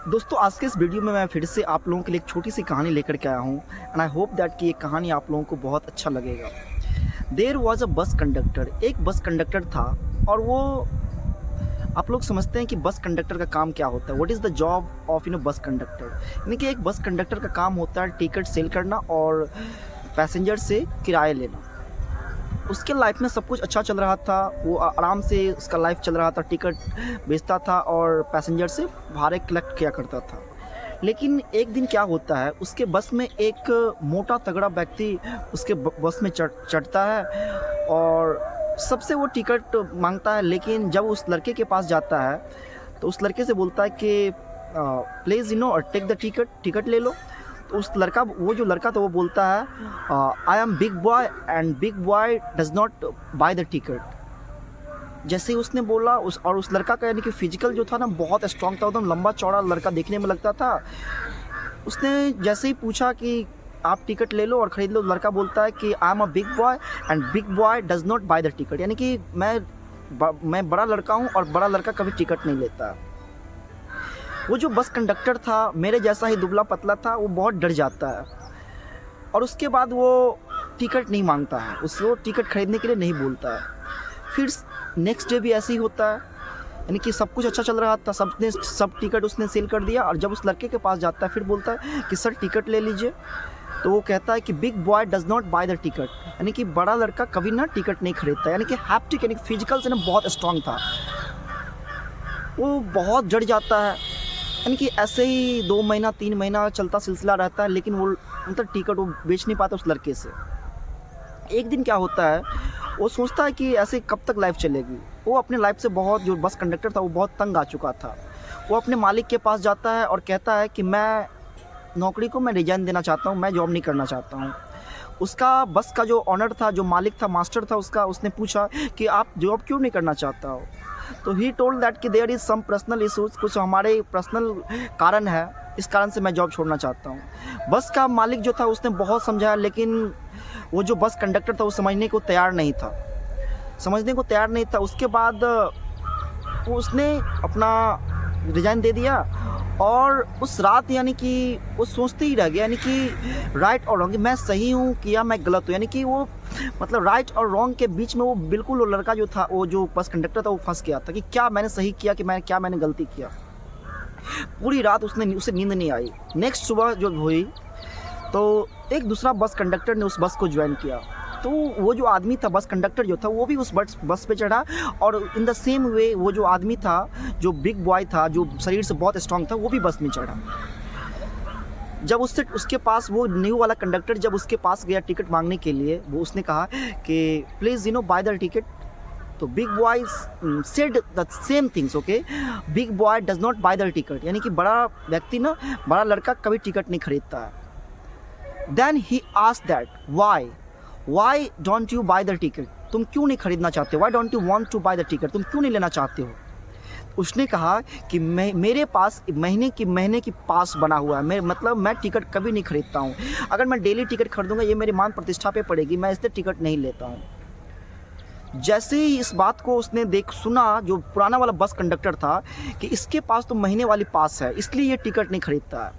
दोस्तों आज के इस वीडियो में मैं फिर से आप लोगों के लिए एक छोटी सी कहानी लेकर के आया हूँ एंड आई होप दैट कि ये कहानी आप लोगों को बहुत अच्छा लगेगा। There was a bus conductor, एक बस कंडक्टर था और वो आप लोग समझते हैं कि बस कंडक्टर का काम क्या होता है। What is the job of bus conductor, यानी कि एक बस कंडक्टर का काम होता है टिकट सेल करना और पैसेंजर से किराया लेना। उसके लाइफ में सब कुछ अच्छा चल रहा था, वो आराम से उसका लाइफ चल रहा था, टिकट बेचता था और पैसेंजर से भाड़े कलेक्ट किया करता था। लेकिन एक दिन क्या होता है, उसके बस में एक मोटा तगड़ा व्यक्ति उसके बस में चढ़ता है और सबसे वो टिकट मांगता है। लेकिन जब उस लड़के के पास जाता है तो उस लड़के से बोलता है कि प्लीज़ टेक द टिकट ले लो। तो उस लड़का, वो जो लड़का था वो बोलता है I am big boy and big boy does not bye the ticket. जैसे ही उसने बोला उस लड़का का यानी कि फिजिकल जो था ना बहुत स्ट्रांग था, एकदम लंबा चौड़ा लड़का देखने में लगता था। उसने जैसे ही पूछा कि आप टिकट ले लो और ख़रीद लो, लड़का बोलता है कि I am a big boy and big boy does not bye the ticket, यानी कि मैं बड़ा लड़का हूँ और बड़ा लड़का कभी टिकट नहीं लेता। वो जो बस कंडक्टर था मेरे जैसा ही दुबला पतला था, वो बहुत डर जाता है और उसके बाद वो टिकट नहीं मांगता है, उसको टिकट खरीदने के लिए नहीं बोलता है। फिर नेक्स्ट डे भी ऐसे ही होता है, यानी कि सब कुछ अच्छा चल रहा था, सब टिकट उसने सेल कर दिया और जब उस लड़के के पास जाता है फिर बोलता है कि सर टिकट ले लीजिए। तो वो कहता है कि big boy does not bye the ticket, यानी कि बड़ा लड़का कभी ना टिकट नहीं खरीदता, यानी कि हैप्टिक यानी कि फिजिकल से ना बहुत स्ट्रांग था। वो बहुत डर जाता है, यानी कि ऐसे ही 2 महीना 3 महीना चलता सिलसिला रहता है, लेकिन वो मतलब टिकट वो बेच नहीं पाता उस लड़के से। एक दिन क्या होता है, वो सोचता है कि ऐसे कब तक लाइफ चलेगी। वो अपने लाइफ से बहुत, जो बस कंडक्टर था वो बहुत तंग आ चुका था। वो अपने मालिक के पास जाता है और कहता है कि मैं नौकरी को मैं रिजाइन देना चाहता हूँ, मैं जॉब नहीं करना चाहता हूँ। उसका बस का जो ऑनर था, जो मालिक था, मास्टर था उसका, उसने पूछा कि आप जॉब क्यों नहीं करना चाहता हो। तो ही टोल्ड दैट कि there is some personal issues, कुछ हमारे पर्सनल कारण है, इस कारण से मैं जॉब छोड़ना चाहता हूँ। बस का मालिक जो था उसने बहुत समझाया, लेकिन वो जो बस कंडक्टर था वो समझने को तैयार नहीं था। उसके बाद उसने अपना रिज़ाइन दे दिया और उस रात यानी कि वो सोचते ही रह गया, यानी कि राइट और रॉन्ग, मैं सही हूँ कि या मैं गलत हूँ, यानी कि वो मतलब राइट और रॉन्ग के बीच में वो बिल्कुल, वो लड़का जो था, वो जो बस कंडक्टर था, वो फंस गया था कि क्या मैंने सही किया कि मैंने गलती किया। पूरी रात उसे नींद नहीं आई। नेक्स्ट सुबह जो हुई तो एक दूसरा बस कंडक्टर ने उस बस को ज्वाइन किया। तो वो जो आदमी था, बस कंडक्टर जो था, वो भी उस बस पे चढ़ा और इन द सेम वे वो जो आदमी था, जो बिग बॉय था, जो शरीर से बहुत स्ट्रांग था, वो भी बस में चढ़ा। जब उसके पास वो न्यू वाला कंडक्टर जब उसके पास गया टिकट मांगने के लिए, वो उसने कहा कि प्लीज़ बाय द टिकट। तो big boy said the same things, okay, big boy does not bye the ticket, यानी कि बड़ा व्यक्ति ना, बड़ा लड़का कभी टिकट नहीं खरीदता है। Then he asked that why don't you buy the ticket, तुम क्यों नहीं खरीदना चाहते, why don't you want to buy the ticket, तुम क्यों नहीं लेना चाहते हो। उसने कहा कि मेरे पास महीने की पास बना हुआ है, मैं टिकट कभी नहीं खरीदता हूँ। अगर मैं डेली टिकट खरीदूंगा ये मेरी मान प्रतिष्ठा पे पड़ेगी, मैं इसलिए टिकट नहीं लेता हूँ। जैसे ही इस बात को उसने सुना, जो पुराना वाला बस कंडक्टर था, कि इसके पास तो महीने वाली पास है, इसलिए ये टिकट नहीं खरीदता है।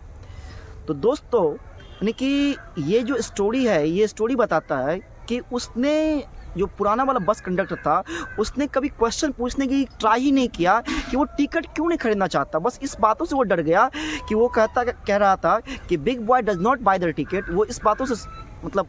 तो दोस्तों, यानी कि ये जो स्टोरी है, ये स्टोरी बताता है कि उसने, जो पुराना वाला बस कंडक्टर था, उसने कभी क्वेश्चन पूछने की ट्राई ही नहीं किया कि वो टिकट क्यों नहीं खरीदना चाहता। बस इस बातों से वो डर गया कि वो कह रहा था कि big boy does not bye the ticket. वो इस बातों से मतलब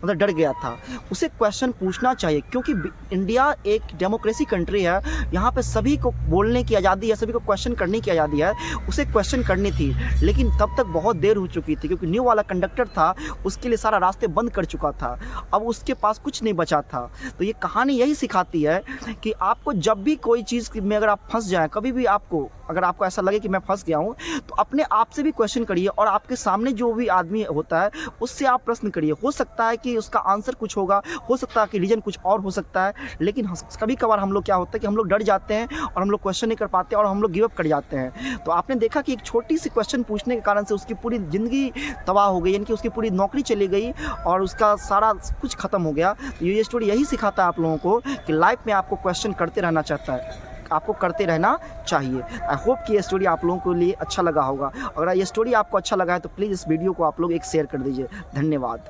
डर गया था। उसे क्वेश्चन पूछना चाहिए, क्योंकि इंडिया एक डेमोक्रेसी कंट्री है, यहाँ पे सभी को बोलने की आज़ादी है, सभी को क्वेश्चन करने की आज़ादी है। उसे क्वेश्चन करनी थी, लेकिन तब तक बहुत देर हो चुकी थी, क्योंकि न्यू वाला कंडक्टर था, उसके लिए सारा रास्ते बंद कर चुका था, अब उसके पास कुछ नहीं बचा था। तो ये कहानी यही सिखाती है कि आपको जब भी कोई चीज़ में अगर आप फंस जाएँ, कभी भी अगर आपको ऐसा लगे कि मैं फंस गया हूँ, तो अपने आप से भी क्वेश्चन करिए और आपके सामने जो भी आदमी होता है उससे आप प्रश्न करिए। हो सकता है कि उसका आंसर कुछ होगा, हो सकता है कि रीजन कुछ और हो सकता है, लेकिन कभी कभार हम लोग क्या होता है कि हम लोग डर जाते हैं और हम लोग क्वेश्चन नहीं कर पाते और हम लोग गिव अप कर जाते हैं। तो आपने देखा कि एक छोटी सी क्वेश्चन पूछने के कारण से उसकी पूरी ज़िंदगी तबाह हो गई, यानी कि उसकी पूरी नौकरी चली गई और उसका सारा कुछ ख़त्म हो गया। तो ये स्टोरी यही सिखाता है आप लोगों को कि लाइफ में आपको क्वेश्चन करते रहना आपको करते रहना चाहिए। आई होप कि ये स्टोरी आप लोगों के लिए अच्छा लगा होगा। अगर ये स्टोरी आपको अच्छा लगा है तो प्लीज़ इस वीडियो को आप लोग एक शेयर कर दीजिए। धन्यवाद।